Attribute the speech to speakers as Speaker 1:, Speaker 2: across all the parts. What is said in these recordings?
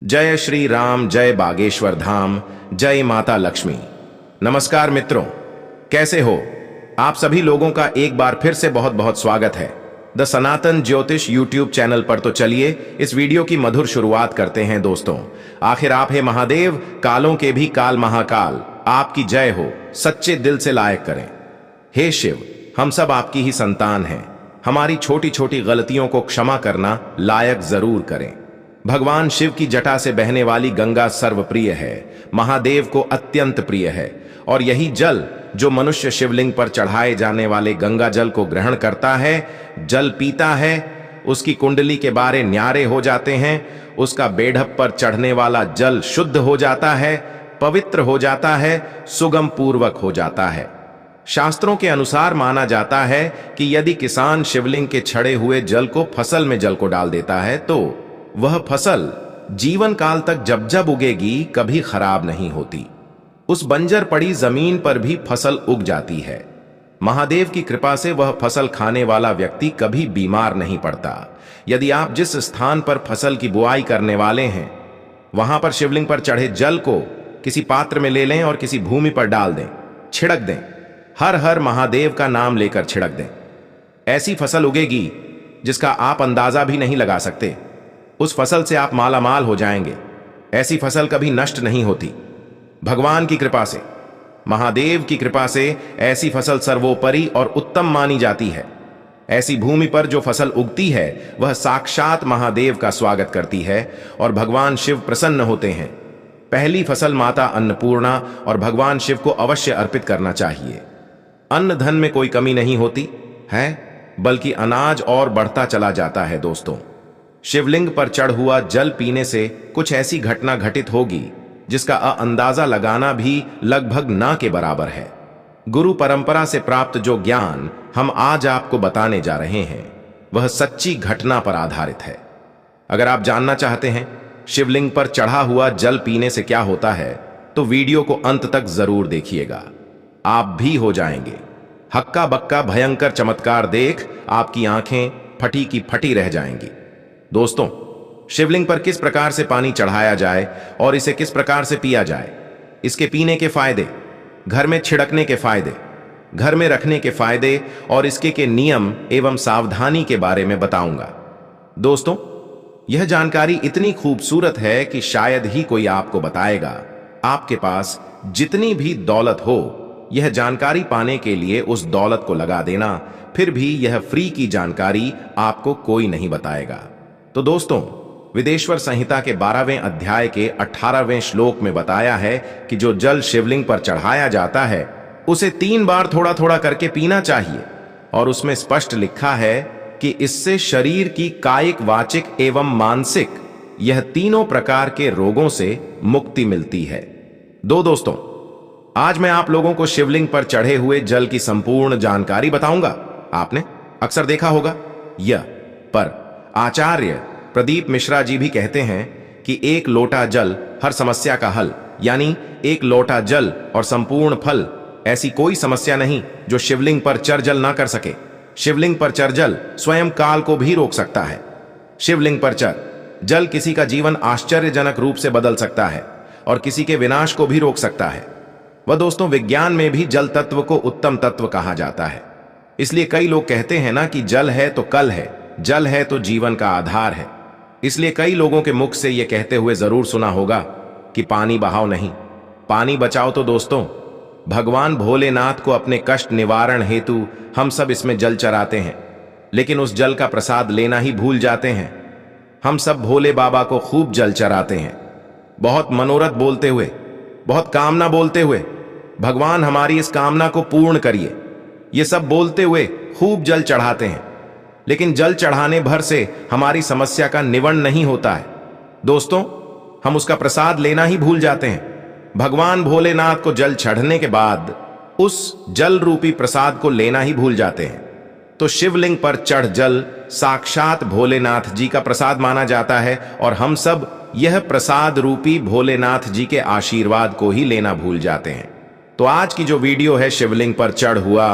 Speaker 1: जय श्री राम, जय बागेश्वर धाम, जय माता लक्ष्मी। नमस्कार मित्रों, कैसे हो आप सभी लोगों का एक बार फिर से बहुत बहुत स्वागत है द सनातन ज्योतिष यूट्यूब चैनल पर। तो चलिए इस वीडियो की मधुर शुरुआत करते हैं दोस्तों। आखिर आप है महादेव, कालों के भी काल महाकाल, आपकी जय हो, सच्चे दिल से लायक करें। हे शिव, हम सब आपकी ही संतान हैं, हमारी छोटी छोटी गलतियों को क्षमा करना लायक जरूर करें। भगवान शिव की जटा से बहने वाली गंगा सर्वप्रिय है, महादेव को अत्यंत प्रिय है, और यही जल जो मनुष्य शिवलिंग पर चढ़ाए जाने वाले गंगा जल को ग्रहण करता है, जल पीता है, उसकी कुंडली के बारे न्यारे हो जाते हैं, उसका बेढप पर चढ़ने वाला जल शुद्ध हो जाता है, पवित्र हो जाता है, सुगम पूर्वक हो जाता है। शास्त्रों के अनुसार माना जाता है कि यदि किसान शिवलिंग के छड़े हुए जल को फसल में जल को डाल देता है तो वह फसल जीवन काल तक जब जब उगेगी कभी खराब नहीं होती। उस बंजर पड़ी जमीन पर भी फसल उग जाती है। महादेव की कृपा से वह फसल खाने वाला व्यक्ति कभी बीमार नहीं पड़ता। यदि आप जिस स्थान पर फसल की बुआई करने वाले हैं वहां पर शिवलिंग पर चढ़े जल को किसी पात्र में ले लें और किसी भूमि पर डाल दें, छिड़क दें, हर हर महादेव का नाम लेकर छिड़क दें, ऐसी फसल उगेगी जिसका आप अंदाजा भी नहीं लगा सकते। उस फसल से आप मालामाल हो जाएंगे। ऐसी फसल कभी नष्ट नहीं होती। भगवान की कृपा से, महादेव की कृपा से ऐसी फसल सर्वोपरि और उत्तम मानी जाती है। ऐसी भूमि पर जो फसल उगती है वह साक्षात महादेव का स्वागत करती है और भगवान शिव प्रसन्न होते हैं। पहली फसल माता अन्नपूर्णा और भगवान शिव को अवश्य अर्पित करना चाहिए। अन्न धन में कोई कमी नहीं होती है, बल्कि अनाज और बढ़ता चला जाता है दोस्तों। शिवलिंग पर चढ़ हुआ जल पीने से कुछ ऐसी घटना घटित होगी जिसका अंदाजा लगाना भी लगभग ना के बराबर है। गुरु परंपरा से प्राप्त जो ज्ञान हम आज आपको बताने जा रहे हैं वह सच्ची घटना पर आधारित है। अगर आप जानना चाहते हैं शिवलिंग पर चढ़ा हुआ जल पीने से क्या होता है तो वीडियो को अंत तक जरूर देखिएगा। आप भी हो जाएंगे हक्का बक्का भयंकर चमत्कार देख आपकी आंखें फटी की फटी रह जाएंगी। दोस्तों, शिवलिंग पर किस प्रकार से पानी चढ़ाया जाए और इसे किस प्रकार से पिया जाए, इसके पीने के फायदे, घर में छिड़कने के फायदे, घर में रखने के फायदे और इसके के नियम एवं सावधानी के बारे में बताऊंगा। दोस्तों, यह जानकारी इतनी खूबसूरत है कि शायद ही कोई आपको बताएगा। आपके पास जितनी भी दौलत हो, यह जानकारी पाने के लिए उस दौलत को लगा देना, फिर भी यह फ्री की जानकारी आपको कोई नहीं बताएगा। तो दोस्तों, विदेश्वर संहिता के 12वें अध्याय के 18वें श्लोक में बताया है कि जो जल शिवलिंग पर चढ़ाया जाता है उसे 3 बार थोड़ा थोड़ा करके पीना चाहिए, और उसमें स्पष्ट लिखा है कि इससे शरीर की कायिक, वाचिक एवं मानसिक यह तीनों प्रकार के रोगों से मुक्ति मिलती है। दोस्तों, आज मैं आप लोगों को शिवलिंग पर चढ़े हुए जल की संपूर्ण जानकारी बताऊंगा। आपने अक्सर देखा होगा यह, पर आचार्य प्रदीप मिश्रा जी भी कहते हैं कि एक लोटा जल हर समस्या का हल, यानी एक लोटा जल और संपूर्ण फल। ऐसी कोई समस्या नहीं जो शिवलिंग पर चर जल ना कर सके। शिवलिंग पर चर जल स्वयं काल को भी रोक सकता है। शिवलिंग पर चर जल किसी का जीवन आश्चर्यजनक रूप से बदल सकता है और किसी के विनाश को भी रोक सकता है। वह दोस्तों, विज्ञान में भी जल तत्व को उत्तम तत्व कहा जाता है। इसलिए कई लोग कहते हैं ना कि जल है तो कल है, जल है तो जीवन का आधार है। इसलिए कई लोगों के मुख से यह कहते हुए जरूर सुना होगा कि पानी बहाओ नहीं, पानी बचाओ। तो दोस्तों, भगवान भोलेनाथ को अपने कष्ट निवारण हेतु हम सब इसमें जल चढ़ाते हैं, लेकिन उस जल का प्रसाद लेना ही भूल जाते हैं। हम सब भोले बाबा को खूब जल चढ़ाते हैं, बहुत मनोरथ बोलते हुए, बहुत कामना बोलते हुए, भगवान हमारी इस कामना को पूर्ण करिए, ये सब बोलते हुए खूब जल चढ़ाते हैं। लेकिन जल चढ़ाने भर से हमारी समस्या का निवारण नहीं होता है दोस्तों, हम उसका प्रसाद लेना ही भूल जाते हैं। भगवान भोलेनाथ को जल चढ़ने के बाद उस जल रूपी प्रसाद को लेना ही भूल जाते हैं। तो शिवलिंग पर चढ़ जल साक्षात भोलेनाथ जी का प्रसाद माना जाता है, और हम सब यह प्रसाद रूपी भोलेनाथ जी के आशीर्वाद को ही लेना भूल जाते हैं। तो आज की जो वीडियो है शिवलिंग पर चढ़ हुआ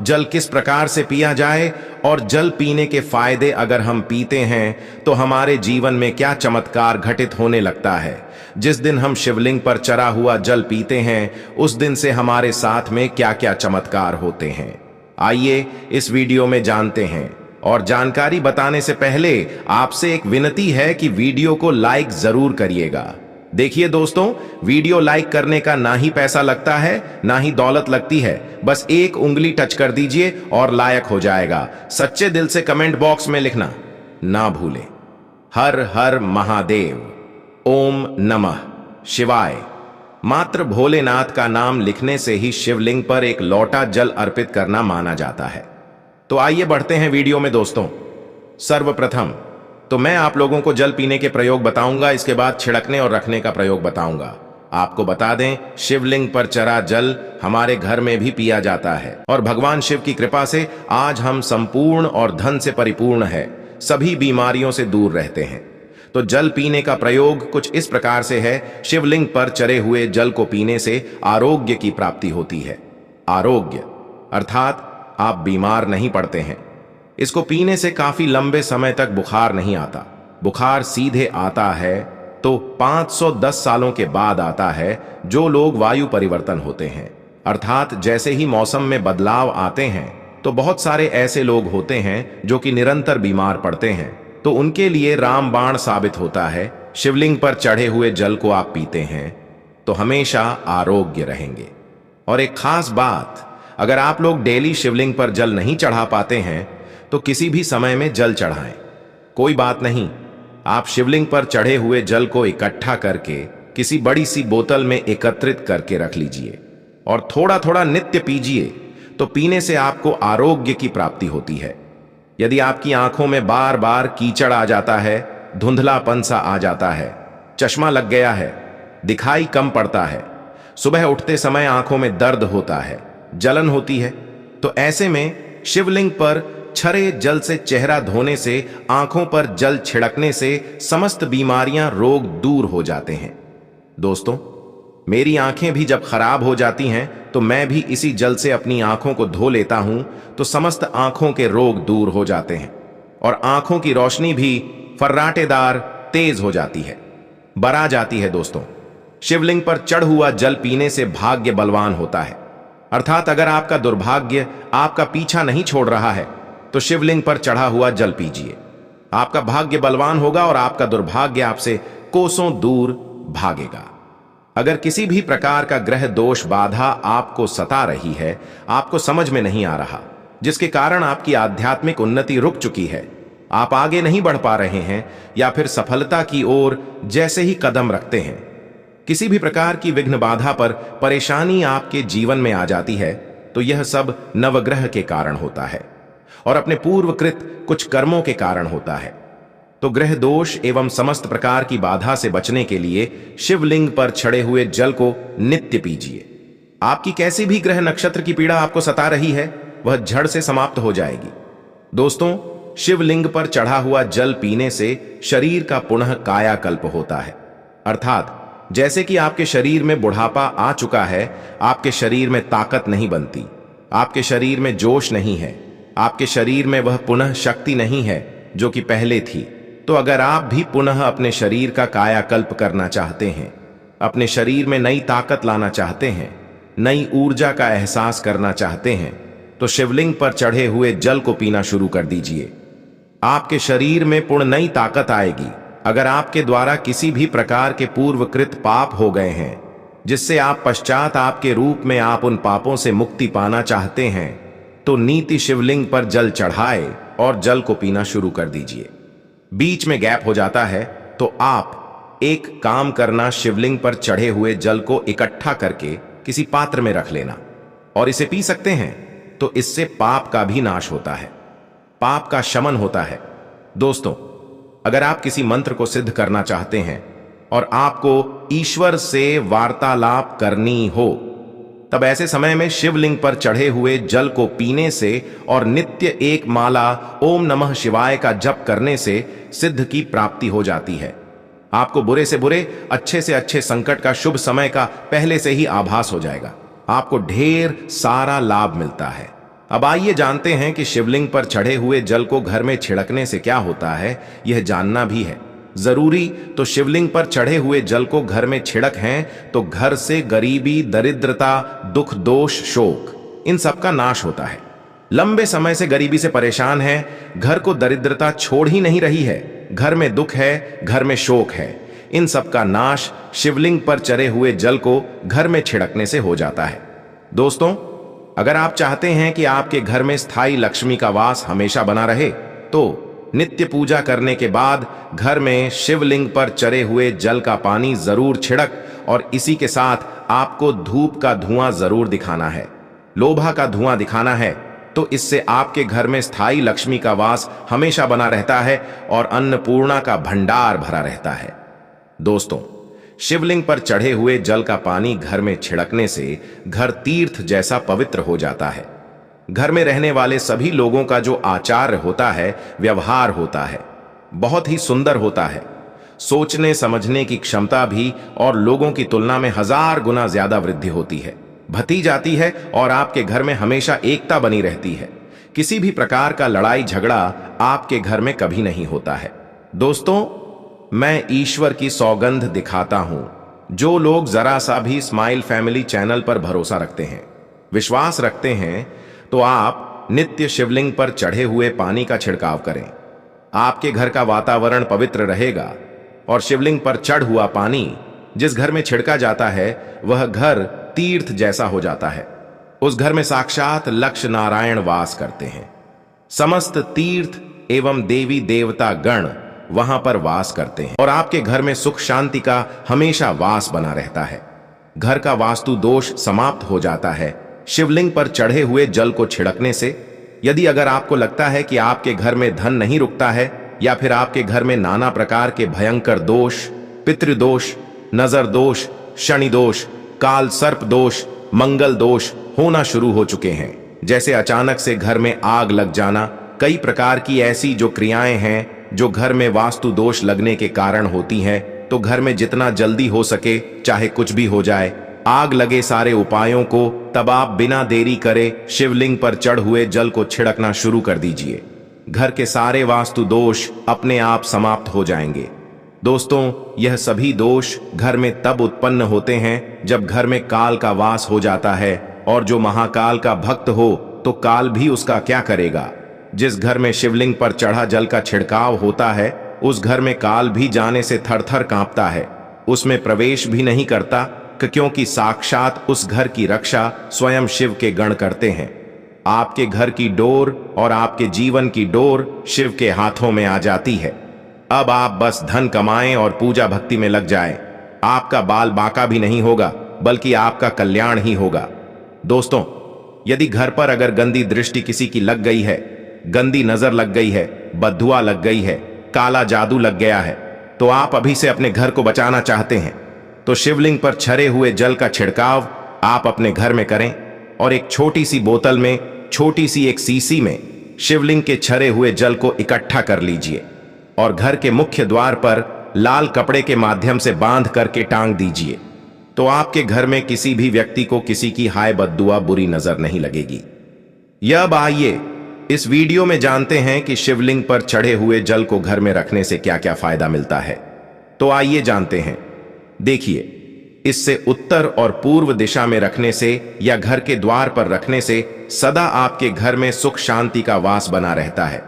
Speaker 1: जल किस प्रकार से पिया जाए और जल पीने के फायदे अगर हम पीते हैं तो हमारे जीवन में क्या चमत्कार घटित होने लगता है। जिस दिन हम शिवलिंग पर चढ़ा हुआ जल पीते हैं उस दिन से हमारे साथ में क्या क्या चमत्कार होते हैं, आइए इस वीडियो में जानते हैं। और जानकारी बताने से पहले आपसे एक विनती है कि वीडियो को लाइक जरूर करिएगा। देखिए दोस्तों, वीडियो लाइक करने का ना ही पैसा लगता है ना ही दौलत लगती है, बस एक उंगली टच कर दीजिए और लायक हो जाएगा। सच्चे दिल से कमेंट बॉक्स में लिखना ना भूलें। हर हर महादेव, ओम नमः शिवाय। मात्र भोलेनाथ का नाम लिखने से ही शिवलिंग पर एक लोटा जल अर्पित करना माना जाता है। तो आइए बढ़ते हैं वीडियो में दोस्तों। सर्वप्रथम तो मैं आप लोगों को जल पीने के प्रयोग बताऊंगा, इसके बाद छिड़कने और रखने का प्रयोग बताऊंगा। आपको बता दें, शिवलिंग पर चढ़ा जल हमारे घर में भी पिया जाता है और भगवान शिव की कृपा से आज हम संपूर्ण और धन से परिपूर्ण है, सभी बीमारियों से दूर रहते हैं। तो जल पीने का प्रयोग कुछ इस प्रकार से है। शिवलिंग पर चढ़े हुए जल को पीने से आरोग्य की प्राप्ति होती है। आरोग्य अर्थात आप बीमार नहीं पड़ते हैं। इसको पीने से काफी लंबे समय तक बुखार नहीं आता। बुखार सीधे आता है तो 510 सालों के बाद आता है, जो लोग वायु परिवर्तन होते हैं। अर्थात जैसे ही मौसम में बदलाव आते हैं तो बहुत सारे ऐसे लोग होते हैं जो कि निरंतर बीमार पड़ते हैं, तो उनके लिए रामबाण साबित होता है। शिवलिंग पर चढ़े हुए जल को आप पीते हैं तो हमेशा आरोग्य रहेंगे। और एक खास बात, अगर आप लोग डेली शिवलिंग पर जल नहीं चढ़ा पाते हैं तो किसी भी समय में जल चढ़ाएं, कोई बात नहीं। आप शिवलिंग पर चढ़े हुए जल को इकट्ठा करके किसी बड़ी सी बोतल में एकत्रित करके रख लीजिए और थोड़ा थोड़ा नित्य पीजिए, तो पीने से आपको आरोग्य की प्राप्ति होती है। यदि आपकी आंखों में बार बार कीचड़ आ जाता है, धुंधलापन सा आ जाता है, चश्मा लग गया है, दिखाई कम पड़ता है, सुबह उठते समय आंखों में दर्द होता है, जलन होती है, तो ऐसे में शिवलिंग पर छरे जल से चेहरा धोने से, आंखों पर जल छिड़कने से समस्त बीमारियां, रोग दूर हो जाते हैं। दोस्तों, मेरी आंखें भी जब खराब हो जाती हैं तो मैं भी इसी जल से अपनी आंखों को धो लेता हूं, तो समस्त आंखों के रोग दूर हो जाते हैं और आंखों की रोशनी भी फर्राटेदार तेज हो जाती है, बरा जाती है। दोस्तों, शिवलिंग पर चढ़ हुआ जल पीने से भाग्य बलवान होता है। अर्थात अगर आपका दुर्भाग्य आपका पीछा नहीं छोड़ रहा है तो शिवलिंग पर चढ़ा हुआ जल पीजिए, आपका भाग्य बलवान होगा और आपका दुर्भाग्य आपसे कोसों दूर भागेगा। अगर किसी भी प्रकार का ग्रह दोष बाधा आपको सता रही है, आपको समझ में नहीं आ रहा, जिसके कारण आपकी आध्यात्मिक उन्नति रुक चुकी है, आप आगे नहीं बढ़ पा रहे हैं या फिर सफलता की ओर जैसे ही कदम रखते हैं, किसी भी प्रकार की विघ्न बाधा पर परेशानी आपके जीवन में आ जाती है, तो यह सब नवग्रह के कारण होता है और अपने पूर्वकृत कुछ कर्मों के कारण होता है। तो ग्रह दोष एवं समस्त प्रकार की बाधा से बचने के लिए शिवलिंग पर चढ़े हुए जल को नित्य पीजिए। आपकी कैसी भी ग्रह नक्षत्र की पीड़ा आपको सता रही है, वह झड़ से समाप्त हो जाएगी। दोस्तों, शिवलिंग पर चढ़ा हुआ जल पीने से शरीर का पुनः कायाकल्प होता है। अर्थात जैसे कि आपके शरीर में बुढ़ापा आ चुका है, आपके शरीर में ताकत नहीं बनती, आपके शरीर में जोश नहीं है, आपके शरीर में वह पुनः शक्ति नहीं है जो कि पहले थी। तो अगर आप भी पुनः अपने शरीर का कायाकल्प करना चाहते हैं, अपने शरीर में नई ताकत लाना चाहते हैं, नई ऊर्जा का एहसास करना चाहते हैं, तो शिवलिंग पर चढ़े हुए जल को पीना शुरू कर दीजिए। आपके शरीर में पूर्ण नई ताकत आएगी। अगर आपके द्वारा किसी भी प्रकार के पूर्वकृत पाप हो गए हैं, जिससे आप पश्चात आपके रूप में आप उन पापों से मुक्ति पाना चाहते हैं, तो नीति शिवलिंग पर जल चढ़ाए और जल को पीना शुरू कर दीजिए। बीच में गैप हो जाता है तो आप एक काम करना, शिवलिंग पर चढ़े हुए जल को इकट्ठा करके किसी पात्र में रख लेना और इसे पी सकते हैं। तो इससे पाप का भी नाश होता है, पाप का शमन होता है। दोस्तों, अगर आप किसी मंत्र को सिद्ध करना चाहते हैं और आपको ईश्वर से वार्तालाप करनी हो, तब ऐसे समय में शिवलिंग पर चढ़े हुए जल को पीने से और नित्य एक माला ओम नमः शिवाय का जप करने से सिद्ध की प्राप्ति हो जाती है। आपको बुरे से बुरे, अच्छे से अच्छे संकट का, शुभ समय का पहले से ही आभास हो जाएगा। आपको ढेर सारा लाभ मिलता है। अब आइए जानते हैं कि शिवलिंग पर चढ़े हुए जल को घर में छिड़कने से क्या होता है, यह जानना भी है जरूरी। तो शिवलिंग पर चढ़े हुए जल को घर में छिड़क हैं तो घर से गरीबी, दरिद्रता, दुख, दोष, शोक, इन सब का नाश होता है। लंबे समय से गरीबी से परेशान है, घर को दरिद्रता छोड़ ही नहीं रही है, घर में दुख है, घर में शोक है, इन सब का नाश शिवलिंग पर चढ़े हुए जल को घर में छिड़कने से हो जाता है। दोस्तों, अगर आप चाहते हैं कि आपके घर में स्थायी लक्ष्मी का वास हमेशा बना रहे तो नित्य पूजा करने के बाद घर में शिवलिंग पर चढ़े हुए जल का पानी जरूर छिड़क और इसी के साथ आपको धूप का धुआं जरूर दिखाना है, लोभा का धुआं दिखाना है। तो इससे आपके घर में स्थायी लक्ष्मी का वास हमेशा बना रहता है और अन्नपूर्णा का भंडार भरा रहता है। दोस्तों, शिवलिंग पर चढ़े हुए जल का पानी घर में छिड़कने से घर तीर्थ जैसा पवित्र हो जाता है। घर में रहने वाले सभी लोगों का जो आचार होता है, व्यवहार होता है, बहुत ही सुंदर होता है। सोचने समझने की क्षमता भी और लोगों की तुलना में 1000 गुना ज्यादा वृद्धि होती है, भती जाती है और आपके घर में हमेशा एकता बनी रहती है। किसी भी प्रकार का लड़ाई झगड़ा आपके घर में कभी नहीं होता है। दोस्तों, मैं ईश्वर की सौगंध दिखाता हूं, जो लोग जरा सा भी स्माइल फैमिली चैनल पर भरोसा रखते हैं, विश्वास रखते हैं, तो आप नित्य शिवलिंग पर चढ़े हुए पानी का छिड़काव करें। आपके घर का वातावरण पवित्र रहेगा और शिवलिंग पर चढ़ हुआ पानी जिस घर में छिड़का जाता है वह घर तीर्थ जैसा हो जाता है। उस घर में साक्षात लक्ष्य नारायण वास करते हैं। समस्त तीर्थ एवं देवी देवता गण वहां पर वास करते हैं और आपके घर में सुख शांति का हमेशा वास बना रहता है। घर का वास्तु दोष समाप्त हो जाता है शिवलिंग पर चढ़े हुए जल को छिड़कने से। यदि अगर आपको लगता है कि आपके घर में धन नहीं रुकता है या फिर आपके घर में नाना प्रकार के भयंकर दोष, पितृदोष, नजर दोष, शनि दोष, काल सर्प दोष, मंगल दोष होना शुरू हो चुके हैं, जैसे अचानक से घर में आग लग जाना, कई प्रकार की ऐसी जो क्रियाएं हैं जो घर में वास्तु दोष लगने के कारण होती हैं, तो घर में जितना जल्दी हो सके, चाहे कुछ भी हो जाए, आग लगे सारे उपायों को तब आप बिना देरी करे शिवलिंग पर चढ़ हुए जल को छिड़कना शुरू कर दीजिए। घर के सारे वास्तु दोष अपने आप समाप्त हो जाएंगे। दोस्तों, यह सभी दोष घर में तब उत्पन्न होते हैं जब घर में काल का वास हो जाता है, और जो महाकाल का भक्त हो तो काल भी उसका क्या करेगा। जिस घर में शिवलिंग पर चढ़ा जल का छिड़काव होता है उस घर में काल भी जाने से थर-थर कांपता है, उसमें प्रवेश भी नहीं करता, क्योंकि साक्षात उस घर की रक्षा स्वयं शिव के गण करते हैं। आपके घर की डोर और आपके जीवन की डोर शिव के हाथों में आ जाती है। अब आप बस धन कमाएं और पूजा भक्ति में लग जाएं। आपका बाल बांका भी नहीं होगा, बल्कि आपका कल्याण ही होगा। दोस्तों, यदि घर पर अगर गंदी दृष्टि किसी की लग गई है, गंदी नजर लग गई है, बद्दुआ लग गई है, काला जादू लग गया है, तो आप अभी से अपने घर को बचाना चाहते हैं तो शिवलिंग पर छरे हुए जल का छिड़काव आप अपने घर में करें और एक छोटी सी बोतल में, छोटी सी एक सीसी में शिवलिंग के छरे हुए जल को इकट्ठा कर लीजिए और घर के मुख्य द्वार पर लाल कपड़े के माध्यम से बांध करके टांग दीजिए। तो आपके घर में किसी भी व्यक्ति को किसी की हाय बद्दुआ बुरी नजर नहीं लगेगी। यह अब आइए इस वीडियो में जानते हैं कि शिवलिंग पर चढ़े हुए जल को घर में रखने से क्या क्या फायदा मिलता है। तो आइए जानते हैं। देखिए, इससे उत्तर और पूर्व दिशा में रखने से या घर के द्वार पर रखने से सदा आपके घर में सुख शांति का वास बना रहता है।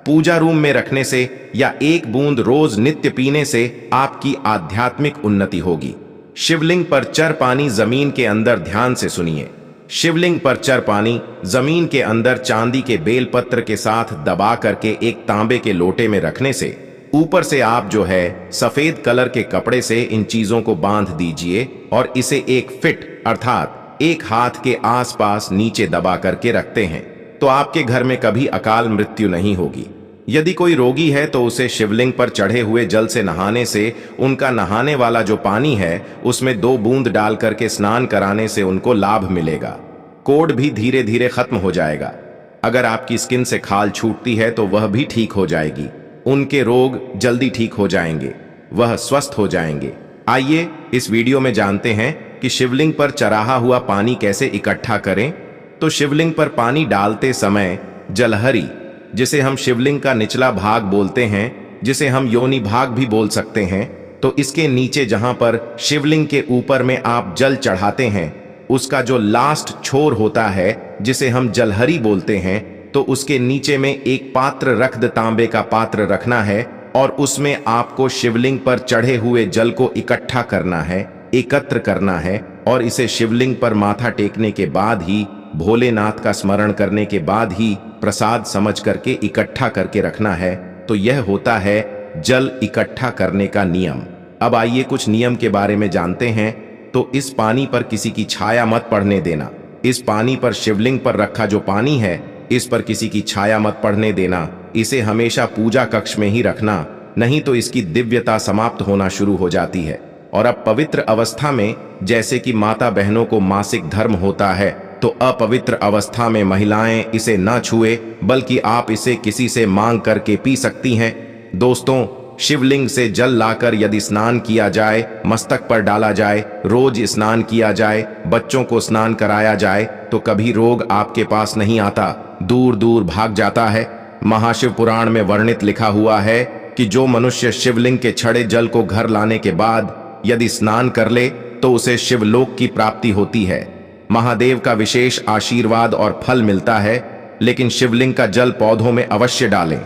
Speaker 1: पूजा रूम में रखने से या एक बूंद रोज नित्य पीने से आपकी आध्यात्मिक उन्नति होगी। शिवलिंग पर चर पानी जमीन के अंदर, ध्यान से सुनिए, शिवलिंग पर चर पानी जमीन के अंदर चांदी के बेलपत्र के साथ दबा करके एक तांबे के लोटे में रखने से ऊपर से आप जो है सफेद कलर के कपड़े से इन चीजों को बांध दीजिए और इसे 1 फीट अर्थात 1 हाथ के आसपास नीचे दबा करके रखते हैं तो आपके घर में कभी अकाल मृत्यु नहीं होगी। यदि कोई रोगी है तो उसे शिवलिंग पर चढ़े हुए जल से नहाने से उनका नहाने वाला जो पानी है उसमें 2 बूंद डाल करके स्नान कराने से उनको लाभ मिलेगा। कोढ़ भी धीरे धीरे खत्म हो जाएगा। अगर आपकी स्किन से खाल छूटती है तो वह भी ठीक हो जाएगी। उनके रोग जल्दी ठीक हो जाएंगे, वह स्वस्थ हो जाएंगे। आइए इस वीडियो में जानते हैं कि शिवलिंग पर चढ़ा हुआ पानी कैसे इकट्ठा करें, तो शिवलिंग पर पानी डालते समय जलहरी, जिसे हम शिवलिंग का निचला भाग बोलते हैं, जिसे हम योनि भाग भी बोल सकते हैं, तो इसके नीचे जहां पर शिवलिंग के ऊपर में आप जल चढ़ाते हैं, उसका जो लास्ट छोर होता है जिसे हम जलहरी बोलते हैं, तो उसके नीचे में एक पात्र रख द, तांबे का पात्र रखना है और उसमें आपको शिवलिंग पर चढ़े हुए जल को इकट्ठा करना है, एकत्र करना है और इसे शिवलिंग पर माथा टेकने के बाद ही, भोलेनाथ का स्मरण करने के बाद ही प्रसाद समझ करके इकट्ठा करके रखना है। तो यह होता है जल इकट्ठा करने का नियम। अब आइए कुछ नियम के बारे में जानते हैं। तो इस पानी पर किसी की छाया मत पड़ने देना। इस पानी पर, शिवलिंग पर रखा जो पानी है, इस पर किसी की छाया मत पड़ने देना। इसे हमेशा पूजा कक्ष में ही रखना, नहीं तो इसकी दिव्यता समाप्त होना शुरू हो जाती है। और अब पवित्र अवस्था में, जैसे कि माता बहनों को मासिक धर्म होता है, तो अपवित्र अवस्था में महिलाएं इसे न छुए, बल्कि आप इसे किसी से मांग करके पी सकती हैं। दोस्तों, शिवलिंग से जल लाकर यदि स्नान किया जाए, मस्तक पर डाला जाए, रोज स्नान किया जाए, बच्चों को स्नान कराया जाए, तो कभी रोग आपके पास नहीं आता, दूर दूर भाग जाता है। महाशिव पुराण में वर्णित लिखा हुआ है कि जो मनुष्य शिवलिंग के छड़े जल को घर लाने के बाद यदि स्नान कर ले, तो उसे शिवलोक की प्राप्ति होती है। महादेव का विशेष आशीर्वाद और फल मिलता है। लेकिन शिवलिंग का जल पौधों में अवश्य डालें,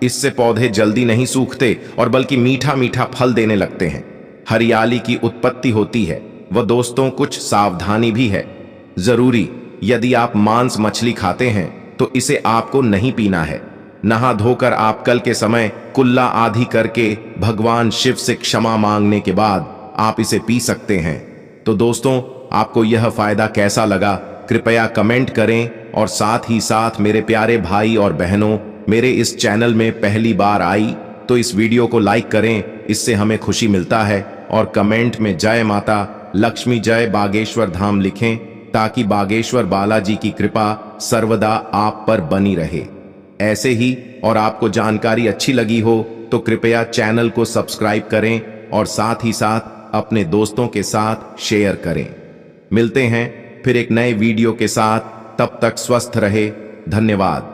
Speaker 1: इससे पौधे जल्दी नहीं सूखते और बल्कि मीठा मीठा फल देने लगते हैं, हरियाली की उत्पत्ति होती है। वह दोस्तों, कुछ सावधानी भी है जरूरी। यदि आप मांस मछली खाते हैं तो इसे आपको नहीं पीना है। नहा धोकर आप कल के समय कुल्ला आदि करके भगवान शिव से क्षमा मांगने के बाद आप इसे पी सकते हैं। तो दोस्तों, आपको यह फायदा कैसा लगा, कृपया कमेंट करें। और साथ ही साथ मेरे प्यारे भाई और बहनों, मेरे इस चैनल में पहली बार आई तो इस वीडियो को लाइक करें, इससे हमें खुशी मिलता है। और कमेंट में जय माता लक्ष्मी, जय बागेश्वर धाम लिखें, ताकि बागेश्वर बालाजी की कृपा सर्वदा आप पर बनी रहे। ऐसे ही और आपको जानकारी अच्छी लगी हो तो कृपया चैनल को सब्सक्राइब करें और साथ ही साथ अपने दोस्तों के साथ शेयर करें। मिलते हैं फिर एक नए वीडियो के साथ, तब तक स्वस्थ रहे। धन्यवाद।